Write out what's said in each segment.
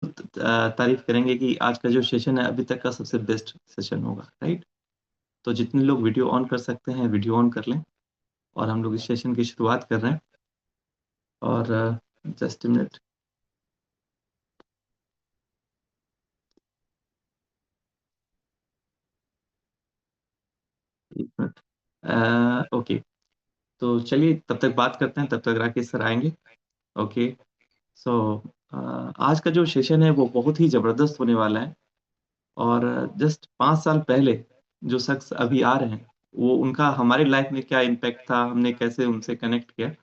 तारीफ करेंगे कि आज का जो सेशन है अभी तक का सबसे बेस्ट सेशन होगा, राइट? तो जितने लोग वीडियो ऑन कर सकते हैं वीडियो ऑन कर लें, और हम लोग इस सेशन की शुरुआत कर रहे हैं। और जस्ट मिनट, एक मिनट। ओके, तो चलिए तब तक बात करते हैं, तब तक राकेश सर आएंगे। ओके। सो आज का जो सेशन है वो बहुत ही जबरदस्त होने वाला है। और जस्ट 5 साल पहले जो शख्स अभी आ रहे हैं, वो उनका हमारी लाइफ में क्या इम्पैक्ट था, हमने कैसे उनसे कनेक्ट किया।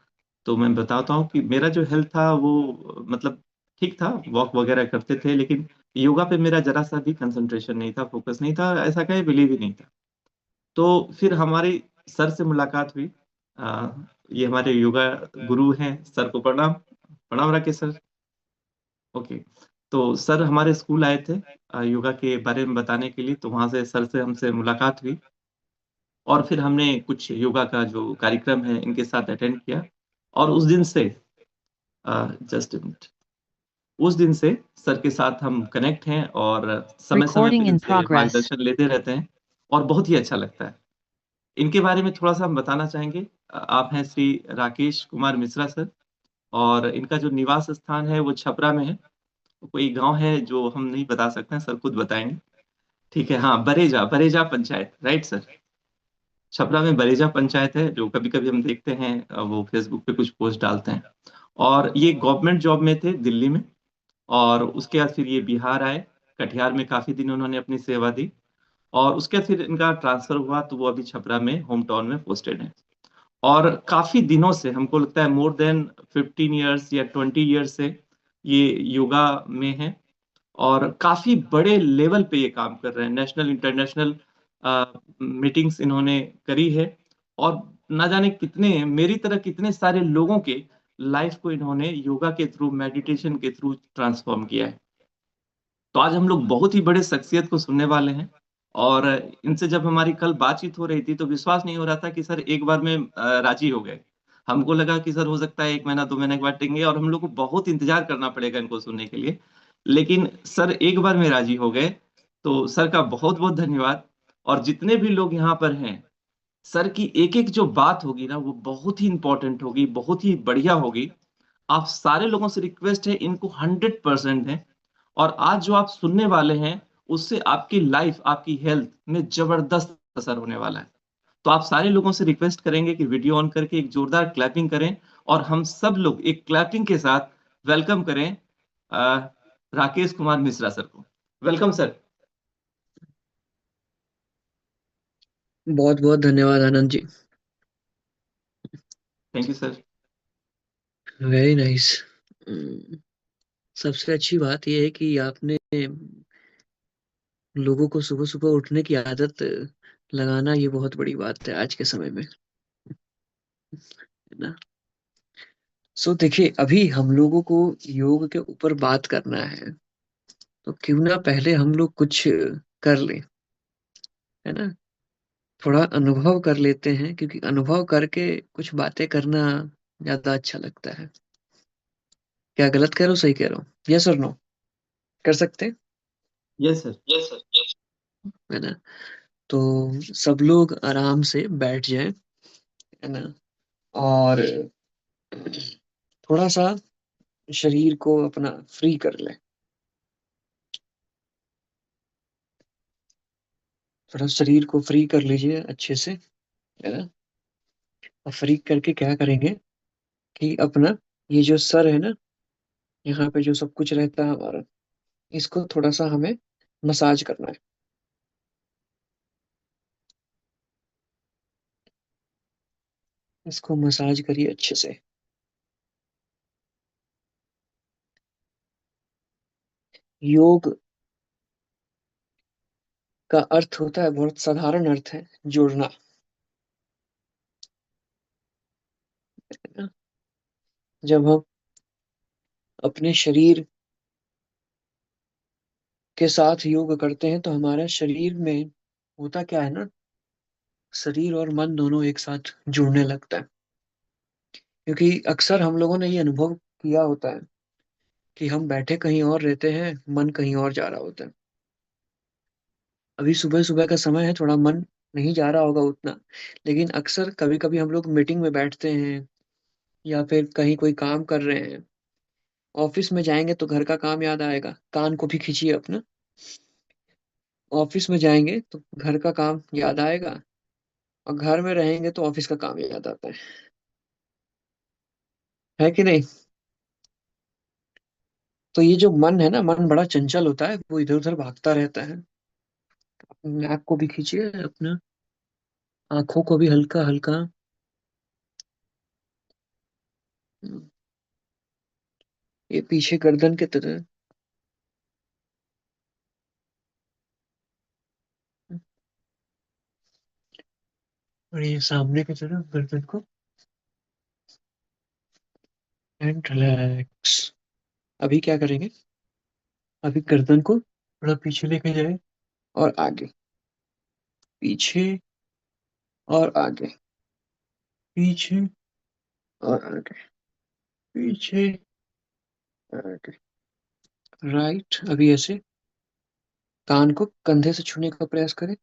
तो मैं बताता हूँ कि मेरा जो हेल्थ था वो मतलब ठीक था, वॉक वगैरह करते थे, लेकिन योगा पे मेरा जरा सा भी कंसंट्रेशन नहीं था, फोकस नहीं था, ऐसा कहीं बिलीव ही नहीं था। तो फिर हमारी सर से मुलाकात हुई। आ, ये हमारे योगा गुरु हैं, सर को प्रणाम। प्रणाम राकेश सर। ओके। तो सर हमारे स्कूल आए थे योगा के बारे में बताने के लिए, तो वहां से सर से हमसे मुलाकात हुई। और फिर हमने कुछ योगा का जो कार्यक्रम है इनके साथ अटेंड किया। और उस दिन से, जस्ट उस दिन से सर के साथ हम कनेक्ट हैं, और समय समय पे Recording in इनसे progress. मार्गदर्शन लेते रहते हैं। और बहुत ही अच्छा लगता है। इनके बारे में थोड़ा सा हम बताना चाहेंगे। आप हैं श्री राकेश कुमार मिश्रा सर। और इनका जो निवास स्थान है वो छपरा में है। कोई गांव है जो हम नहीं बता सकते हैं, सर खुद बताएंगे। ठीक है, हाँ, बरेजा, बरेजा पंचायत, राइट सर? छपरा में बरेजा पंचायत है, जो कभी कभी हम देखते हैं वो फेसबुक पे कुछ पोस्ट डालते हैं। और ये गवर्नमेंट जॉब में थे दिल्ली में। और उसके बाद फिर ये बिहार आए। कटिहार में काफी दिन उन्होंने अपनी सेवा दी। और उसके बाद फिर इनका ट्रांसफर हुआ, तो वो अभी छपरा में होम टाउन में पोस्टेड है। और काफी दिनों से, हमको लगता है मोर देन 15 ईयर्स या 20 ईयर्स से ये योगा में है। और काफी बड़े लेवल पे ये काम कर रहे हैं, नेशनल इंटरनेशनल मीटिंग्स इन्होंने करी है। और ना जाने कितने, मेरी तरह कितने सारे लोगों के लाइफ को इन्होंने योगा के थ्रू, मेडिटेशन के थ्रू ट्रांसफॉर्म किया है। तो आज हम लोग बहुत ही बड़े शख्सियत को सुनने वाले हैं। और इनसे जब हमारी कल बातचीत हो रही थी तो विश्वास नहीं हो रहा था कि सर एक बार में राजी हो गए। हमको लगा कि सर हो सकता है 1 महीना 2 महीने के बाद टेंगे, और हम लोग को बहुत इंतजार करना पड़ेगा इनको सुनने के लिए। लेकिन सर एक बार में राजी हो गए। तो सर का बहुत बहुत धन्यवाद। और जितने भी लोग यहाँ पर हैं, सर की एक एक जो बात होगी ना वो बहुत ही इंपॉर्टेंट होगी, बहुत ही बढ़िया होगी। आप सारे लोगों से रिक्वेस्ट है, इनको 100% है। और आज जो आप सुनने वाले हैं, उससे आपकी लाइफ, आपकी हेल्थ में जबरदस्त असर होने वाला है। तो आप सारे लोगों से रिक्वेस्ट करेंगे कि वीडियो ऑन करके एक जोरदार क्लैपिंग करें। और हम सब लोग एक क्लैपिंग के साथ वेलकम करें अ, राकेश कुमार मिश्रा सर को। Welcome sir. बहुत बहुत धन्यवाद Anand ji. Thank you sir. Very nice. सबसे अच्छी बात यह है कि आपने लोगों को सुबह सुबह उठने की आदत लगाना, ये बहुत बड़ी बात है आज के समय में, है ना। सो देखिए, अभी हम लोगों को योग के ऊपर बात करना है, तो क्यों ना पहले हम लोग कुछ कर लें, है ना। थोड़ा अनुभव कर लेते हैं, क्योंकि अनुभव करके कुछ बातें करना ज्यादा अच्छा लगता है। क्या गलत कह रहा हूँ, सही कह रहा हूँ? यस और नो? कर सकते हैं, यस सर। है ना। तो सब लोग आराम से बैठ जाएं, है ना। और थोड़ा सा शरीर को अपना फ्री कर लें। थोड़ा शरीर को फ्री कर लीजिए अच्छे से, है ना। और फ्री करके क्या करेंगे कि अपना ये जो सर है ना, यहाँ पे जो सब कुछ रहता है हमारा, इसको थोड़ा सा हमें मसाज करना है। इसको मसाज करिए अच्छे से। योग का अर्थ होता है, बहुत साधारण अर्थ है, जुड़ना, है ना। जब हम अपने शरीर के साथ योग करते हैं तो हमारे शरीर में होता क्या है ना, शरीर और मन दोनों एक साथ जुड़ने लगता है। क्योंकि अक्सर हम लोगों ने ये अनुभव किया होता है कि हम बैठे कहीं और रहते हैं, मन कहीं और जा रहा होता है। अभी सुबह सुबह का समय है, थोड़ा मन नहीं जा रहा होगा उतना, लेकिन अक्सर कभी कभी हम लोग मीटिंग में बैठते हैं या फिर कहीं कोई काम कर रहे हैं। ऑफिस में जाएंगे तो घर का काम याद आएगा, कान को भी खींचिए अपना। ऑफिस में जाएंगे तो घर का काम याद आएगा, और घर में रहेंगे तो ऑफिस का काम याद आता है कि नहीं? तो ये जो मन है ना, मन बड़ा चंचल होता है, वो इधर उधर भागता रहता है। नाक को भी खींचिए अपना, आंखों को भी हल्का हल्का। ये पीछे गर्दन की तरह, और ये सामने की तरफ गर्दन को। And relax. अभी क्या करेंगे? अभी गर्दन को थोड़ा पीछे लेके जाए, और आगे, पीछे और आगे, पीछे और आगे, पीछे और आगे। राइट। अभी ऐसे कान को कंधे से छूने का प्रयास करें,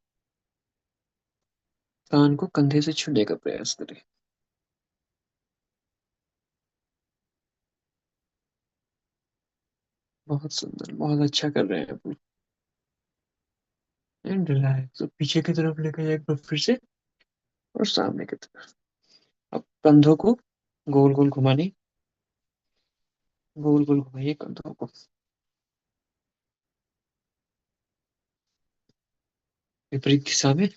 कान को कंधे से छूने का प्रयास करें। बहुत सुंदर, बहुत अच्छा कर रहे हैं अपनी। And relax. तो पीछे की तरफ लेके जाए एक बार फिर से, और सामने की तरफ। अब कंधों को गोल गोल घुमाने, गोल गोल घुमाइए कंधों को, विपरीत दिशा में।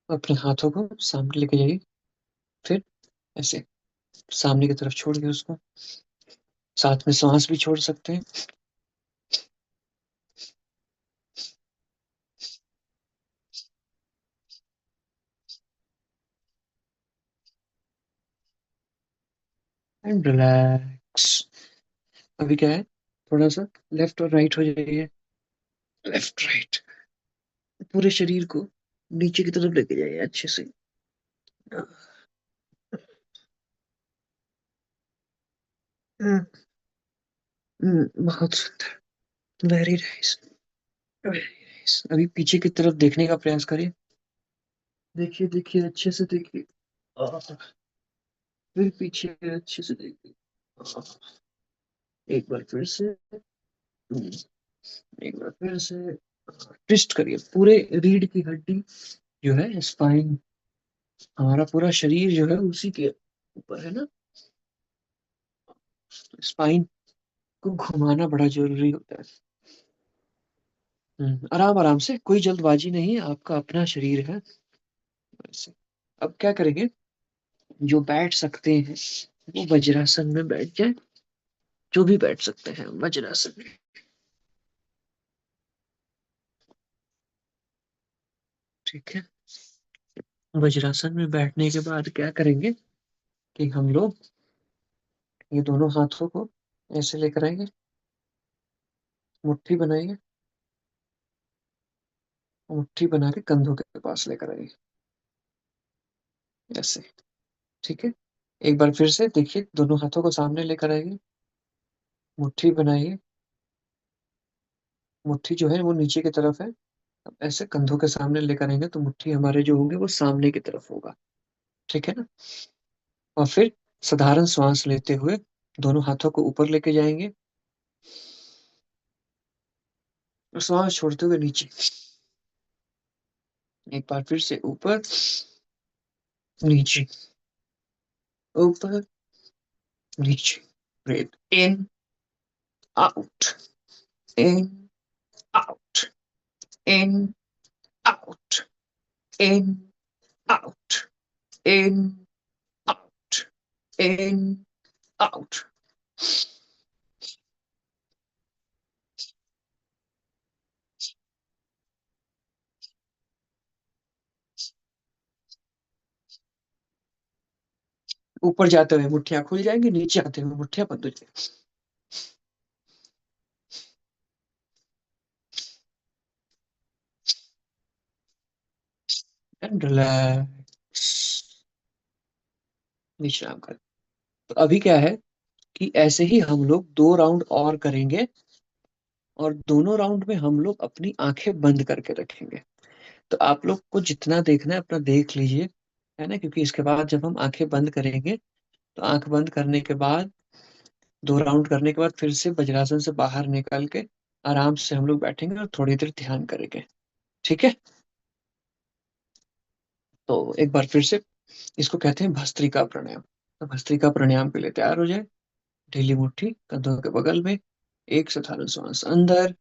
अपने हाथों को सामने लेके जाइए, फिर ऐसे सामने की तरफ छोड़िए उसको। साथ में सांस भी छोड़ सकते हैं। And relax. अभी क्या है, थोड़ा सा लेफ्ट और राइट हो जाइए। Left right. पूरे शरीर को नीचे की तरफ लेके जाइए अच्छे से। बहुत सुंदर। Very nice, very nice. अभी पीछे की तरफ देखने का प्रयास करिए। देखिए देखिए, अच्छे से देखिए। आह, फिर पीछे अच्छे से देखिए। आह, एक बार फिर से। हम्म, एक बार फिर से। ट्विस्ट करिए पूरे रीढ़ की हड्डी, जो है स्पाइन, हमारा पूरा शरीर जो है उसी के ऊपर है ना। स्पाइन को घुमाना बड़ा जरूरी होता है। आराम आराम से, कोई जल्दबाजी नहीं है, आपका अपना शरीर है। वैसे अब क्या करेंगे, जो बैठ सकते हैं वो वज्रासन में बैठ जाए। जो भी बैठ सकते हैं वज्रासन में। ठीक है। वज्रासन में बैठने के बाद क्या करेंगे कि हम लोग ये दोनों हाथों को ऐसे लेकर आएंगे, मुट्ठी बनाएंगे, मुट्ठी बना के कंधों के पास लेकर आएंगे, ऐसे। ठीक है। एक बार फिर से देखिए, दोनों हाथों को सामने लेकर आएंगे, मुट्ठी बनाइए। मुट्ठी जो है वो नीचे की तरफ है। अब ऐसे कंधों के सामने लेकर आएंगे तो मुट्ठी हमारे जो होंगे वो सामने की तरफ होगा। ठीक है ना? और फिर साधारण श्वास लेते हुए दोनों हाथों को ऊपर लेके जाएंगे, और श्वास छोड़ते हुए नीचे। एक बार फिर से ऊपर, नीचे, ऊपर, नीचे। Breath in, out, in, out, in, out, in, out, in, out, in, out. ऊपर जाते हुए मुट्ठियां खुल जाएंगी, नीचे आते हुए मुट्ठियां बंद हो जाएंगी। And relax. विश्राम कर। तो अभी क्या है कि ऐसे ही हम लोग 2 राउंड और करेंगे, और दोनों राउंड में हम लोग अपनी आंखें बंद करके रखेंगे। तो आप लोग को जितना देखना है अपना देख लीजिए, है ना, क्योंकि इसके बाद जब हम आंखें बंद करेंगे, तो आंख बंद करने के बाद 2 राउंड करने के बाद फिर से वज्रासन से बाहर निकल के आराम से हम लोग बैठेंगे और थोड़ी देर ध्यान करेंगे। ठीक है। तो एक बार फिर से, इसको कहते हैं भस्त्रिका प्राणायाम। तो भस्त्रिका प्राणायाम के लिए तैयार हो जाए। ढीली मुट्ठी कंधों के बगल में, एक साधारण श्वास अंदर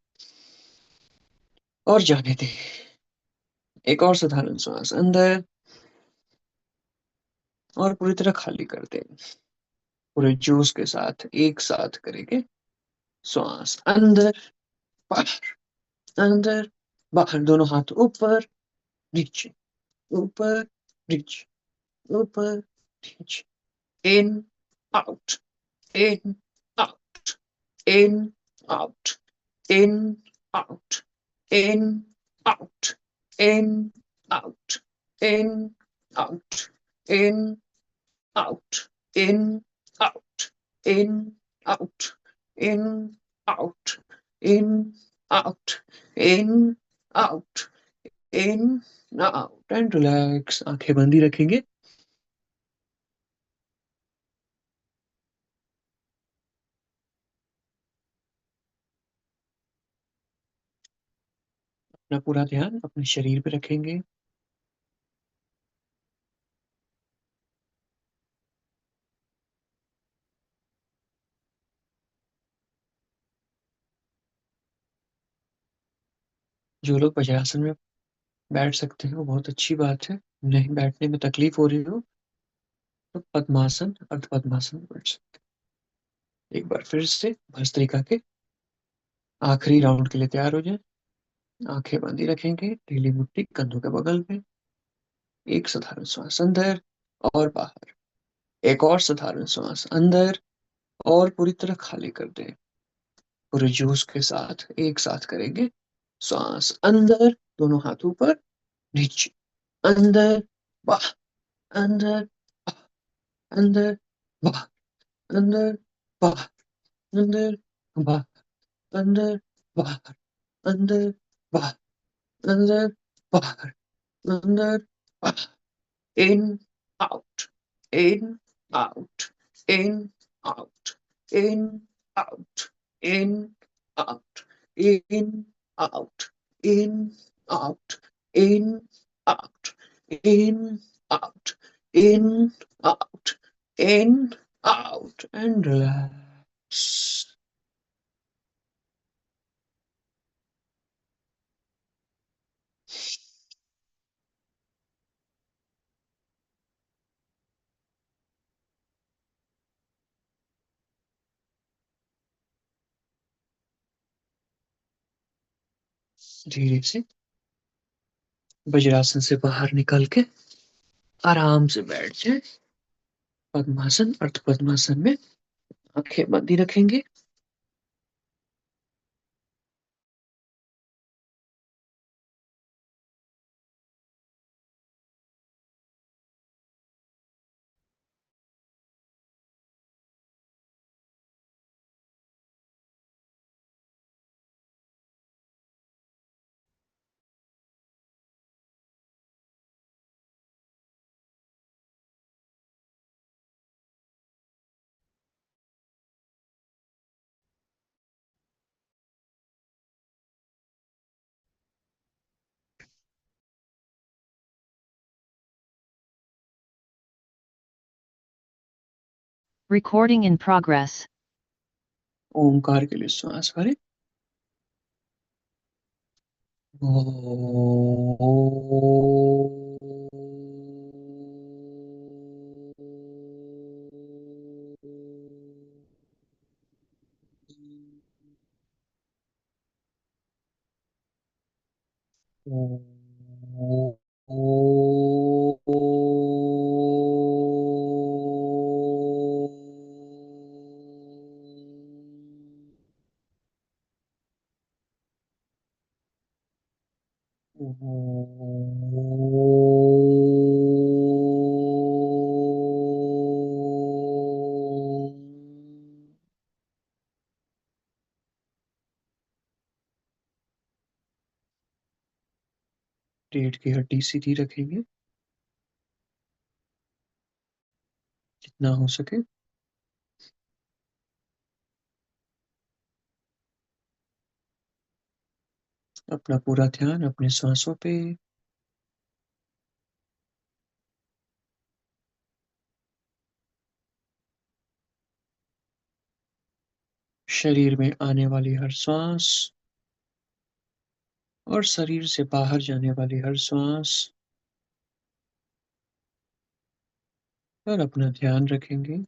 और जाने दे। एक और साधारण श्वास अंदर और पूरी तरह खाली कर दे। पूरे जोश के साथ एक साथ करेंगे। श्वास अंदर, बाहर, अंदर, बाहर। दोनों हाथ ऊपर, नीचे, ऊपर, नीचे, ऊपर, नीचे। In, out, in, out, in, out, in, out, in, out, in, out, in, out, in, out, in, out, in, out, in, out, in, out, in, out, in, out and relax. आंखें बंदी रखेंगे। अपना पूरा ध्यान अपने शरीर पे रखेंगे। जो लोग वज्रासन में बैठ सकते हैं वो बहुत अच्छी बात है। नहीं बैठने में तकलीफ हो रही हो तो पद्मासन, अर्ध पद्मासन में बैठ सकते हैं। एक बार फिर से भस्त्रिका के आखिरी राउंड के लिए तैयार हो जाए। आंखें बंदी रखेंगे, ढीली मुट्ठी कंधों के बगल में, एक साधारण श्वास अंदर और बाहर। एक और साधारण श्वास अंदर और पूरी तरह खाली कर दें। पूरे जोश के साथ एक साथ करेंगे। श्वास अंदर, दोनों हाथ ऊपर, नीचे, अंदर, बाहर, अंदर, बाहर, अंदर, बाहर, अंदर, बाहर, अंदर, बाहर, अंदर, बाहर, अंदर, बाहर, अंदर, बाहर, अंदर, बाहर। In, out, in, out, in, out, in, out, in, out, in, out, in, out, in, out, in, out, in, out, in, out, and relax. धीरे से वज्रासन से बाहर निकल के आराम से बैठ जाए। पद्मासन, अर्थ पद्मासन में आंखें बंदी रखेंगे। Recording in progress. ओमकार के लिए श्वास भरें। रीढ़ की हड्डी सीधी रखेंगे जितना हो सके। अपना पूरा ध्यान अपने सांसों पे, शरीर में आने वाली हर सांस और शरीर से बाहर जाने वाली हर सांस पर अपना ध्यान रखेंगे।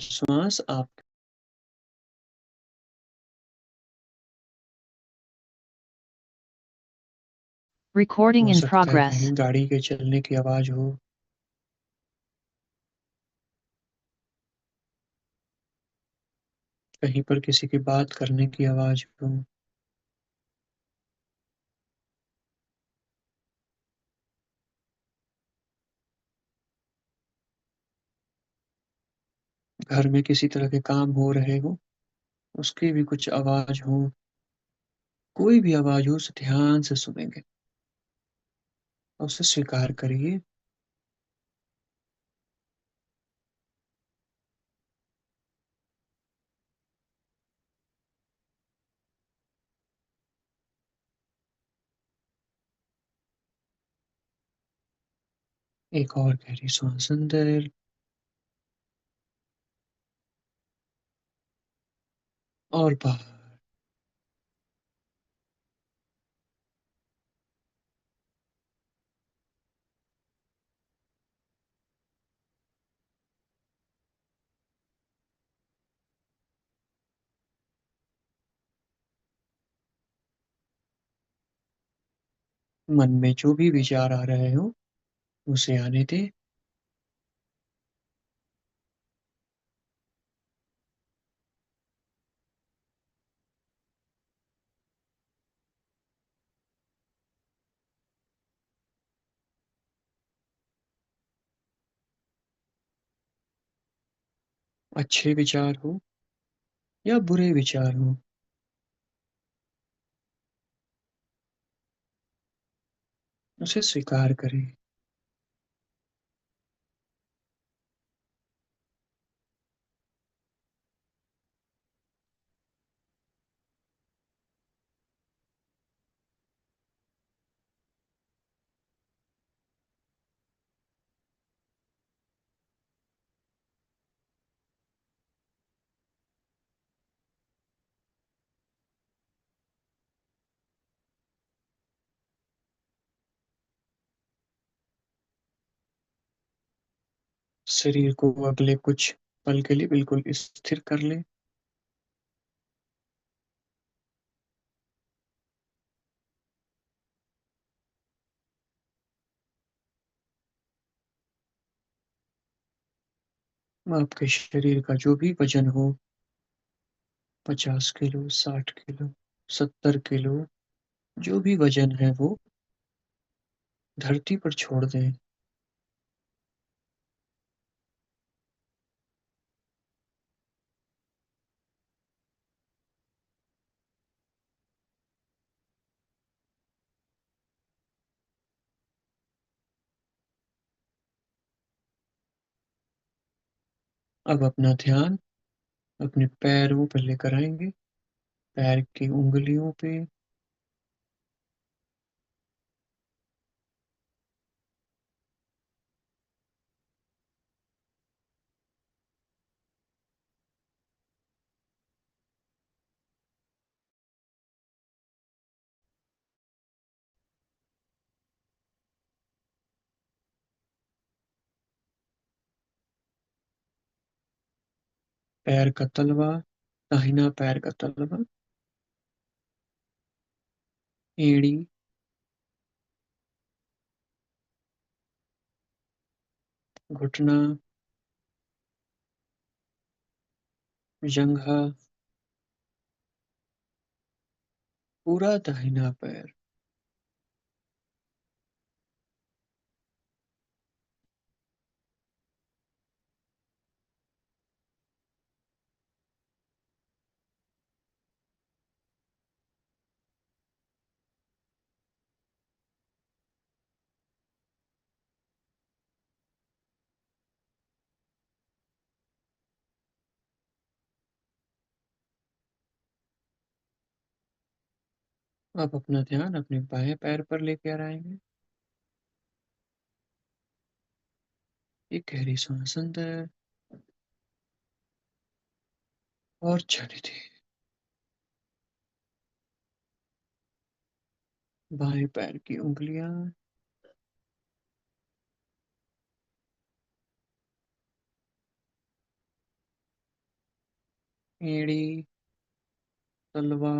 श्वास आप Recording हो in सकता है progress. कहीं गाड़ी के चलने की आवाज हो, कहीं पर किसी की बात करने की आवाज हो, घर में किसी तरह के काम हो रहे हो, उसकी भी कुछ आवाज हो, कोई भी आवाज हो उसे ध्यान से सुनेंगे और उसे स्वीकार करिए। एक और गहरी सांस अंदर और बाहर। मन में जो भी विचार आ रहे हो उसे आने दें। अच्छे विचार हो या बुरे विचार हो, उसे स्वीकार करें। शरीर को अगले कुछ पल के लिए बिल्कुल स्थिर कर लें। आपके शरीर का जो भी वजन हो, 50 किलो, 60 किलो, 70 किलो, जो भी वजन है वो धरती पर छोड़ दें। अब अपना ध्यान अपने पैरों पर लेकर आएंगे, पैर की उंगलियों पे। पैर का तलवा, दाहिना पैर का तलवा, एड़ी, घुटना, जंघा, पूरा दाहिना पैर। अब अपना ध्यान अपने बाएं पैर पर लेकर आएंगे। एक गहरी सांस अंदर और छोड़ दे। बाएं पैर की उंगलियां, एड़ी, तलवा,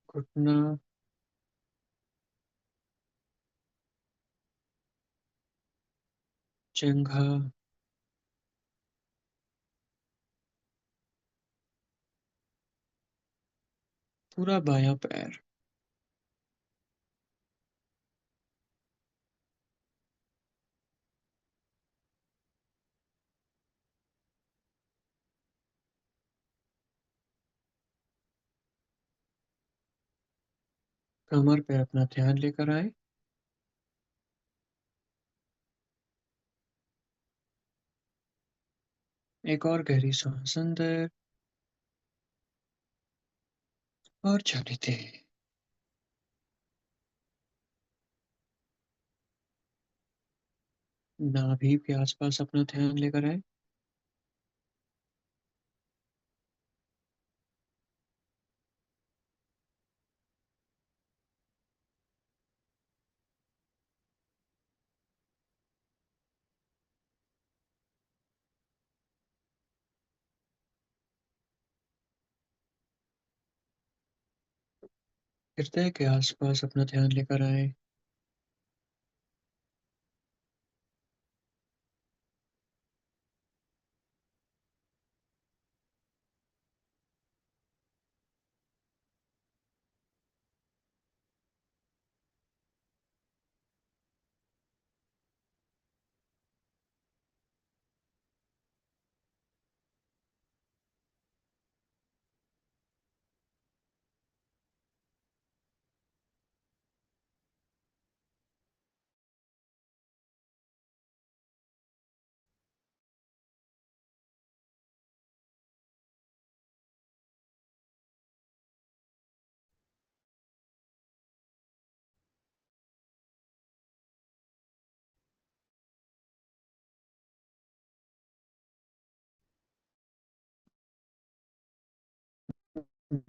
घुटना, जंघा, पूरा बायां पैर। कमर पे अपना ध्यान लेकर आए। एक और गहरी सांस अंदर और छोड़ दे। नाभि के आसपास अपना ध्यान लेकर आए। हृदय के आसपास अपना ध्यान लेकर आए।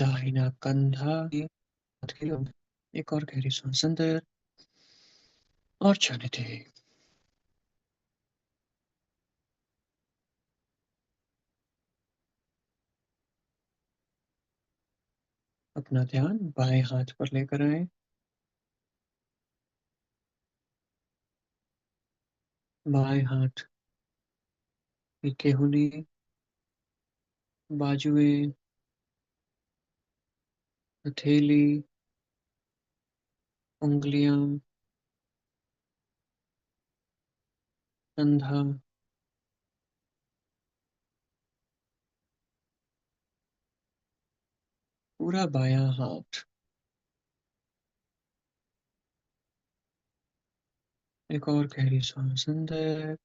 दाहिना कंधा, एक और गहरी सांस अंदर और छोड़ दे। अपना ध्यान बाएं हाथ पर लेकर आए। बाएं हाथ की केहूनी, बाजुएं, हथेली, उंगलियां, कंधा, पूरा बायां हाथ। एक और गहरी सांस अंदर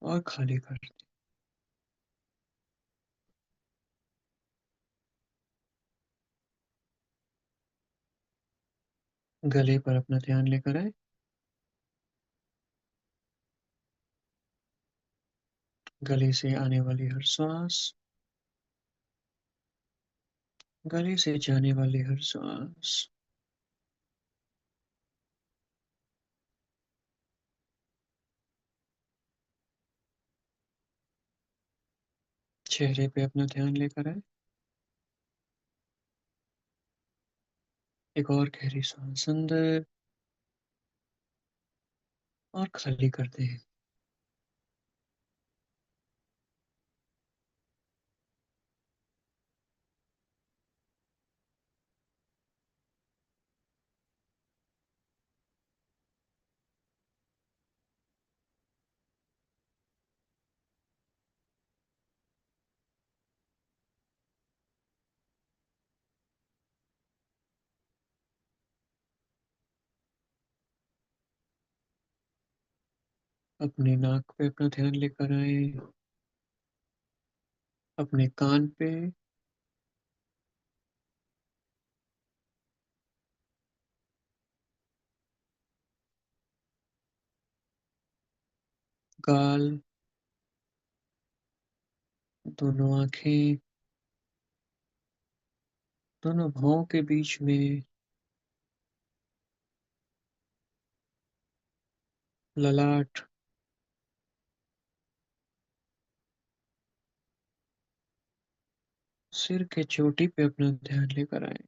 और खाली कर दे। गले पर अपना ध्यान लेकर आए। गले से आने वाली हर सांस गले से जाने वाली हर सांस चेहरे पे अपना ध्यान लेकर आए। एक और गहरी सांस अंदर और खाली कर दे। अपनी नाक पे अपना ध्यान लेकर आए, अपने कान पे, गाल, दोनों आंखें, दोनों भौं के बीच में, ललाट, सिर के चोटी पे अपना ध्यान लेकर आए।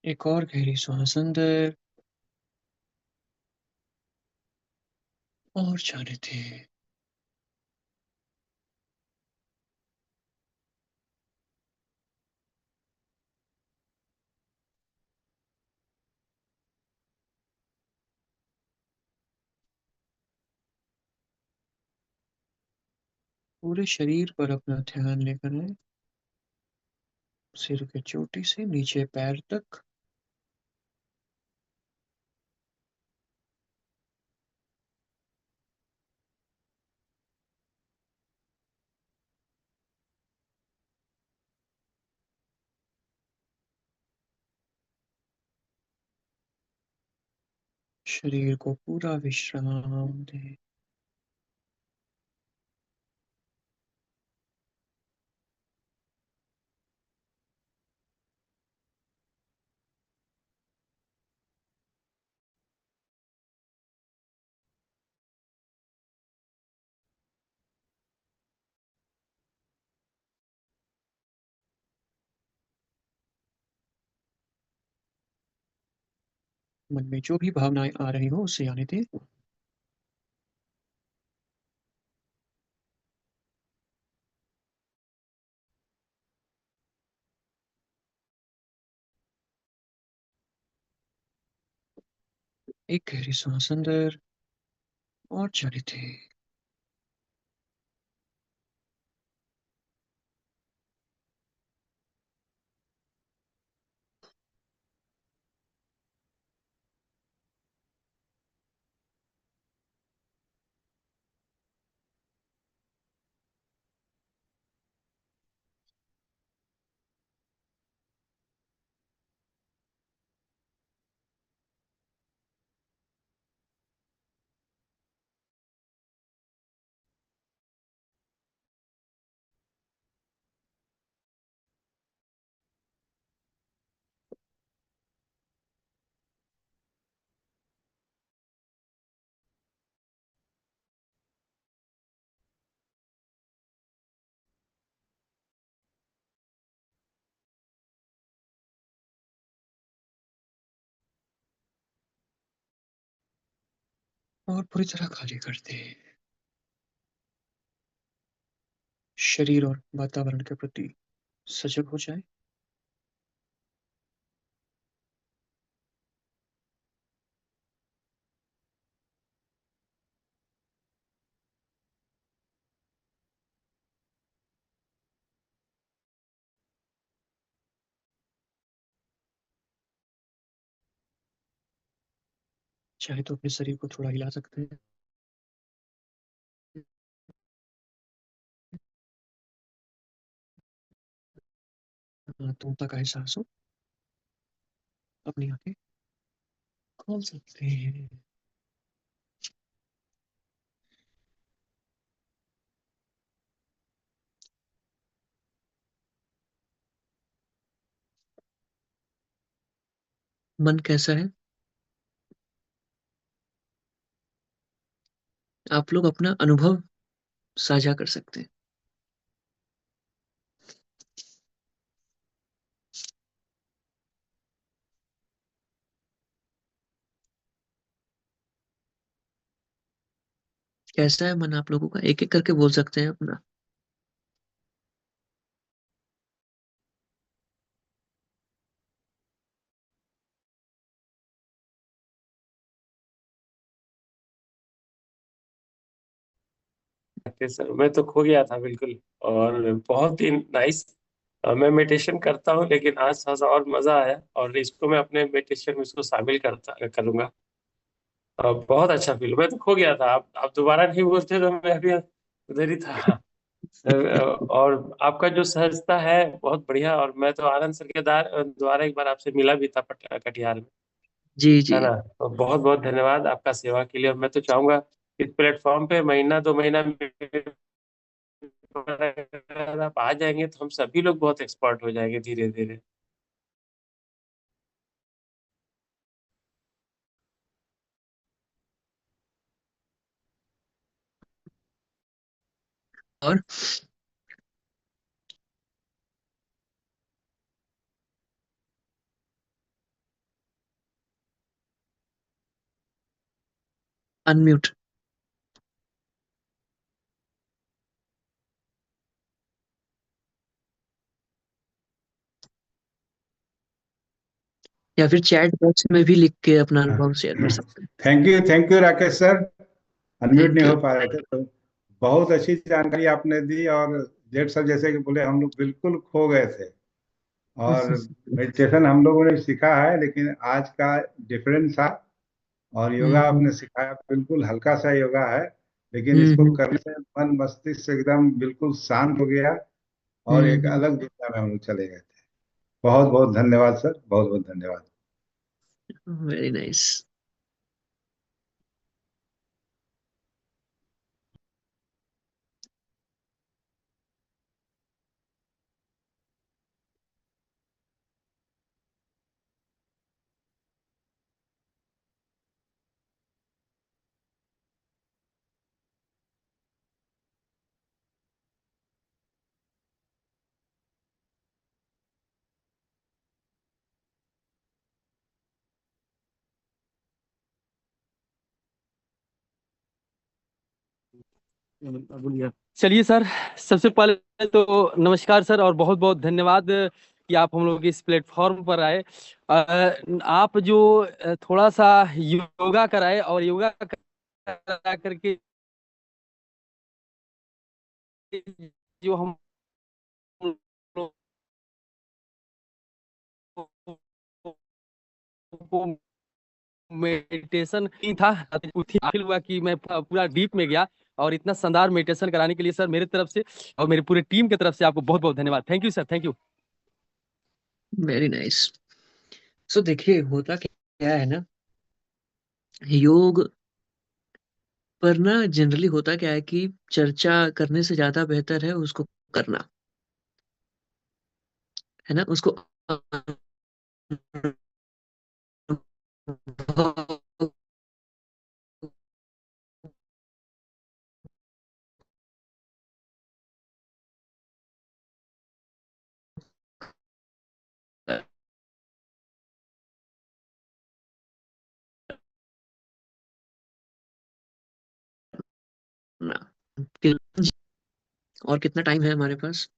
एक और गहरी सांस अंदर और जाने थे। पूरे शरीर पर अपना ध्यान लेकर आए, सिर के चोटी से नीचे पैर तक। शरीर को पूरा विश्राम दे। मन में जो भी भावनाएं आ रही हो उसे आने दे। एक गहरी सांस अंदर और जाने थे। और पूरी तरह खाली कर दे। शरीर और वातावरण के प्रति सजग हो जाए। चाहे तो अपने शरीर को थोड़ा हिला सकते हैं। आत्मता का एहसास हो। अपनी आंखें खोल सकते हैं। मन कैसा है? आप लोग अपना अनुभव साझा कर सकते हैं। कैसा है मन आप लोगों का? एक एक करके बोल सकते हैं अपना। सर मैं तो खो गया था बिल्कुल। और बहुत ही नाइस। मैं मेडिटेशन करता हूँ, लेकिन आज थोड़ा सा और मजा आया, और इसको मैं अपने मेडिटेशन में इसको शामिल करता करूंगा। बहुत अच्छा फील, मैं तो खो गया था। आप दोबारा नहीं बोलते तो मैं अभी उधर ही था। और आपका जो सहजता है बहुत बढ़िया। और मैं तो आनंद सर के द्वारा एक बार आपसे मिला भी था कटिहार में। जी है जी। ना? तो बहुत बहुत धन्यवाद आपका सेवा के लिए। और मैं तो चाहूंगा इस प्लेटफॉर्म पे महीना 2 महीना में अगर आप आ जाएंगे तो हम सभी लोग बहुत एक्सपर्ट हो जाएंगे धीरे धीरे। और अनम्यूट। या फिर चैट बॉक्स में भी लिख के अपना अनुभव शेयर कर सकते हैं। Thank you Rakesh sir. Unmute thank नहीं यू। हो पा रहे थे तो बहुत अच्छी जानकारी आपने दी। और जेठ सर जैसे कि बोले, हम लोग बिल्कुल खो गए थे। और मेडिटेशन हम लोगों ने सीखा है, लेकिन आज का डिफरेंस था। और योगा हम्म आपने सिखाया, बिल्कुल हल्का सा योगा है, लेकिन हम्म इसको हम्म करने से मन मस्तिष्क एकदम बिल्कुल शांत हो गया। और एक हम्म। अलग दुनिया में हम लोग चले गए थे। बहुत बहुत धन्यवाद सर, बहुत बहुत धन्यवाद। Very nice. बोलिए। चलिए सर, सबसे पहले तो नमस्कार सर, और बहुत बहुत धन्यवाद कि आप हम लोग इस प्लेटफॉर्म पर आए। आप जो थोड़ा सा योगा कराए, और योगा करा करके जो हम को मेडिटेशन ही था, फील हुआ कि मैं पूरा डीप में गया। और इतना शानदार मेडिटेशन कराने के लिए सर मेरे तरफ से और मेरे पूरे टीम की तरफ से आपको बहुत बहुत धन्यवाद। Thank you sir, thank you. Very nice. So देखिए, होता क्या है ना, योग पर ना जनरली होता क्या है कि चर्चा करने से ज्यादा बेहतर है उसको करना, है ना, उसको अनुभव करना। और कितना टाइम है हमारे पास?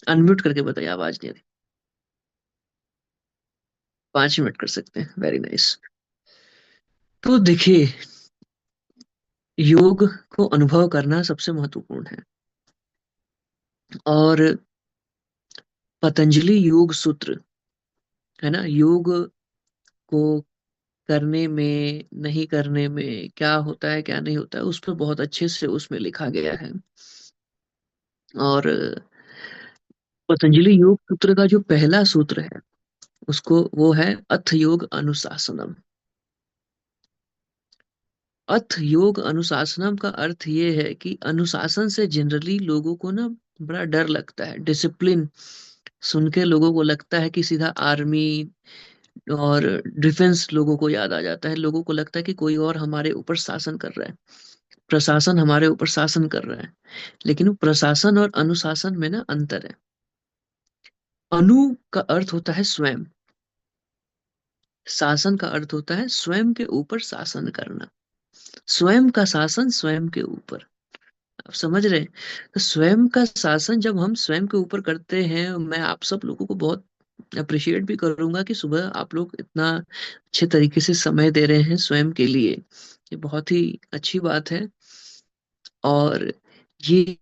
अनम्यूट करके बताइए, आवाज नहीं आ रही। 5 मिनट कर सकते हैं, वेरी नाइस। तो देखिए, योग को अनुभव करना सबसे महत्वपूर्ण है। और पतंजलि योग सूत्र, है ना, योग को करने में नहीं करने में क्या होता है क्या नहीं होता है, उस पर बहुत अच्छे से उसमें लिखा गया है। और पतंजलि योग सूत्र का जो पहला सूत्र है उसको वो है अथ योग अनुशासनम। अथ योग अनुशासनम का अर्थ ये है कि अनुशासन से जनरली लोगों को ना बड़ा डर लगता है। डिसिप्लिन सुन के लोगों को लगता है कि सीधा आर्मी और डिफेंस लोगों को याद आ जाता है। लोगों को लगता है कि कोई और हमारे ऊपर शासन कर रहा है, प्रशासन हमारे ऊपर शासन कर रहा है। लेकिन वो प्रशासन और अनुशासन में ना अंतर है। अनु का अर्थ होता है स्वयं, शासन का अर्थ होता है स्वयं के ऊपर शासन करना, स्वयं का शासन स्वयं के ऊपर। आप समझ रहे हैं? तो स्वयं का शासन जब हम स्वयं के ऊपर करते हैं, मैं आप सब लोगों को बहुत अप्रिशिएट भी करूंगा कि सुबह आप लोग इतना अच्छे तरीके से समय दे रहे हैं स्वयं के लिए। ये बहुत ही अच्छी बात है। और ये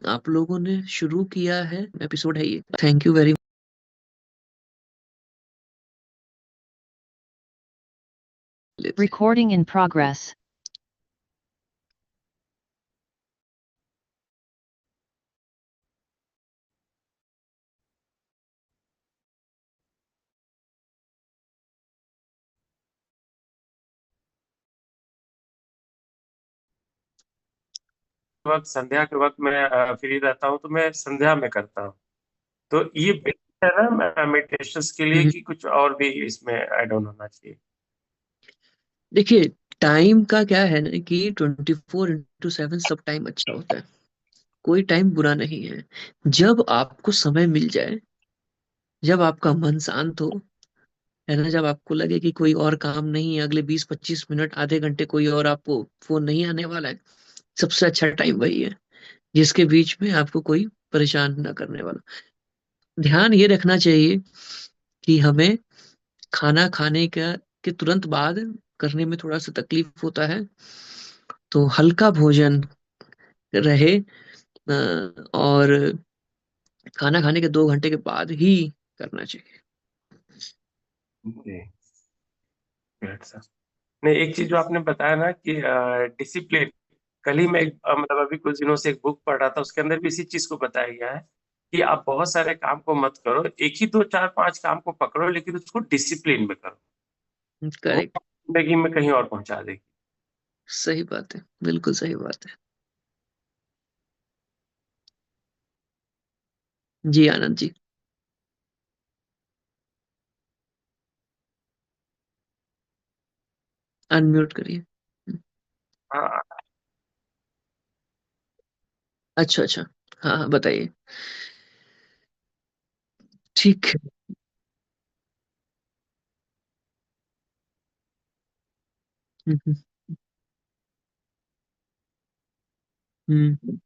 आप लोगों ने शुरू किया है एपिसोड है ये। Thank you very much. Recording in progress. वक्त संध्या के वक्त मैं फ्री रहता हूँ तो मैं संध्या में करता हूँ। तो ये बेस्ट है ना मेडिटेशन के लिए, कि कुछ और भी इसमें ऐड ऑन होना चाहिए? देखिए, टाइम का क्या है ना कि 24/7 सब टाइम अच्छा होता है। कोई टाइम बुरा नहीं है। जब आपको समय मिल जाए, जब आपका मन शांत हो, है ना, जब आपको लगे कि कोई और काम नहीं है, अगले 20-25 मिनट आधे घंटे कोई और आपको फोन नहीं आने वाला है, सबसे अच्छा टाइम वही है जिसके बीच में आपको कोई परेशान ना करने वाला। ध्यान ये रखना चाहिए कि हमें खाना खाने का के तुरंत बाद करने में थोड़ा सा तकलीफ होता है, तो हल्का भोजन रहे। और खाना खाने के 2 घंटे के बाद ही करना चाहिए। जी, great sir। नहीं, एक चीज जो आपने बताया ना कि डिसिप्लिन, कल ही मैं मतलब अभी कुछ दिनों से एक बुक पढ़ रहा था, उसके अंदर भी इसी चीज को बताया गया है कि आप बहुत सारे काम को मत करो, एक ही दो चार पांच काम को पकड़ो, लेकिन उसको डिसिप्लिन में करो। वो करेक्ट। जिंदगी में कहीं और पहुंचा देगी। सही बात है, बिल्कुल सही बात है। जी आनंद जी। अनम्यूट करिए। हाँ, अच्छा अच्छा। हाँ हाँ बताइए। ठीक है। हम्म, हम्म,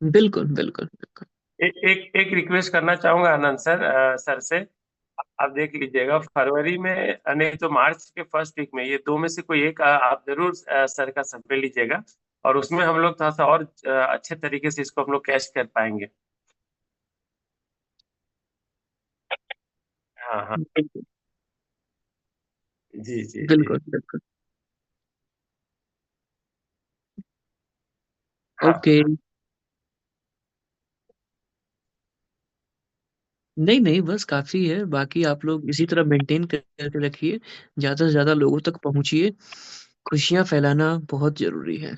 बिल्कुल बिल्कुल बिल्कुल। एक एक रिक्वेस्ट करना चाहूंगा आनंद सर, सर से। आप देख लीजिएगा फरवरी में, नहीं तो मार्च के फर्स्ट वीक में, ये दो में से कोई एक आप जरूर सर का समय लीजिएगा, और उसमें हम लोग थोड़ा सा और अच्छे तरीके से इसको हम लोग कैश कर पाएंगे। हाँ हाँ। बिल्कुल जी जी जी। बिल्कुल बिल्कुल। हाँ ओके। नहीं, नहीं, बस काफ़ी है। बाकी आप लोग इसी तरह मेंटेन करके रखिए, ज़्यादा से ज़्यादा लोगों तक पहुँचिए। खुशियाँ फैलाना बहुत ज़रूरी है।